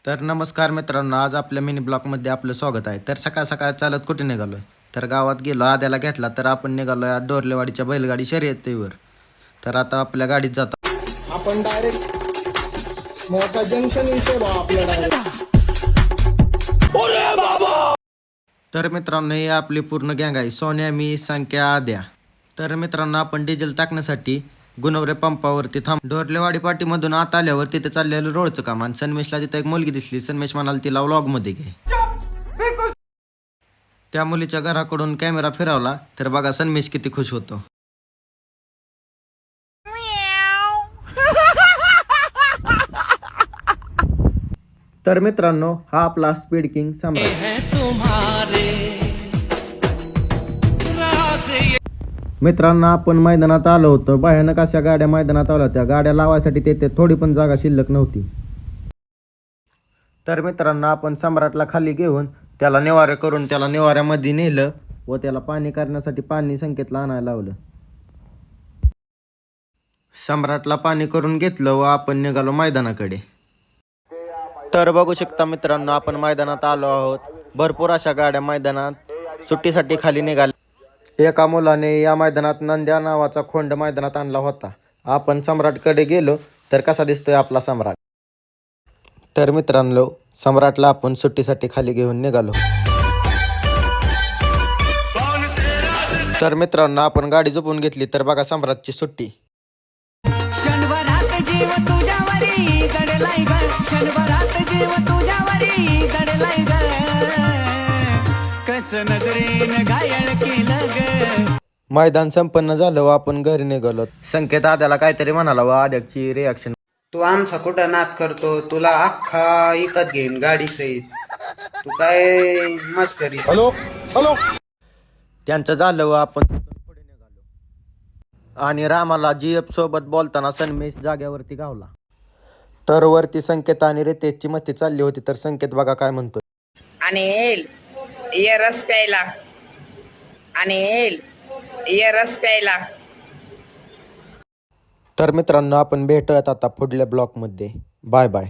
तर नमस्कार मित्रांनो, आज आपल्या मिनी ब्लॉकमध्ये आपलं स्वागत आहे. तर सकाळ सकाळ चालत कुठे निघालोय? तर गावात गेलो, आद्याला घेतला. तर आपण निघालोय डोरलेवाडीच्या बैलगाडी शर्यतीवर. तर आता आपल्या गाडीत जातो. आपण डायरेक्ट मोठा जंक्शन विषय भाऊ आपल्या डायरेक्ट. तर मित्रांनो, ही आपली पूर्ण गँग आहे. सोन्या, मी, संख्या, आद्या. तर मित्रांनो, आपण डिझेल टाकण्यासाठी गुणवरे पंपावरती थांब. डोरलेवाडी पाटीमधून आत आल्यावर तिथे चाललेलं रोडचं काम आणि सन्मेशला तिथे एक मुलगी दिसली. सन्मेश म्हणाल तिला व्लॉगमध्ये घे. त्या मुलीच्या घराकडून कॅमेरा फिरवला तर बघा सन्मेश किती खुश होतो. तर मित्रांनो, हा आपला स्पीड किंग सम्राट. मित्रांनो, आपण मैदानात आलो होतो. भयानक अशा गाड्या मैदानात आल्या होत्या. गाड्या लावायसाठी तिथे थोडी पण जागा शिल्लक नव्हती. तर मित्रांनो, आपण सम्राटला खाली घेऊन त्याला निवारे करून त्याला निवाऱ्यामध्ये नेलं व त्याला पाणी करण्यासाठी पाणी संकेतला आणायला लावलं. सम्राटला पाणी करून घेतलं व आपण निघालो मैदानाकडे. तर बघू शकता मित्रांनो, आपण मैदानात आलो आहोत. भरपूर अशा गाड्या मैदानात सुट्टीसाठी खाली निघाल्या. एका मुलाने या मैदानात नंद्या नावाचा खोंड मैदानात आणला होता. आपण सम्राटकडे गेलो तर कसा दिसतोय आपला सम्राट. तर मित्रांनो, सम्राटला आपण सुट्टीसाठी खाली घेऊन निघालो. तर मित्रांनो, आपण गाडी झोपून घेतली तर बघा सम्राटची सुट्टी. मैदान संपन्न झालं व आपण घरी निघालो. संकेत आद्याला काहीतरी म्हणाला व आद्याची रिॲक्शन. तू आमचा कुठं नाद करतो, तुला अख्खा इकत घेईन गाडी सहित. तू काय मस्करी. त्यांचं झालं व आपण पुढे निघालो. आणि रामाला जीएफ सोबत बोलताना सन्मेश जाग्यावरती गावला. तर वरती संकेत आणि रितेशची मस्ती चालली होती. तर संकेत बघा काय म्हणतो. आणि ये रस प्यायला, आणि ये रस प्यायला. तर मित्रांनो, आपण भेटूयात आता पुढल्या ब्लॉकमध्ये. Bye bye.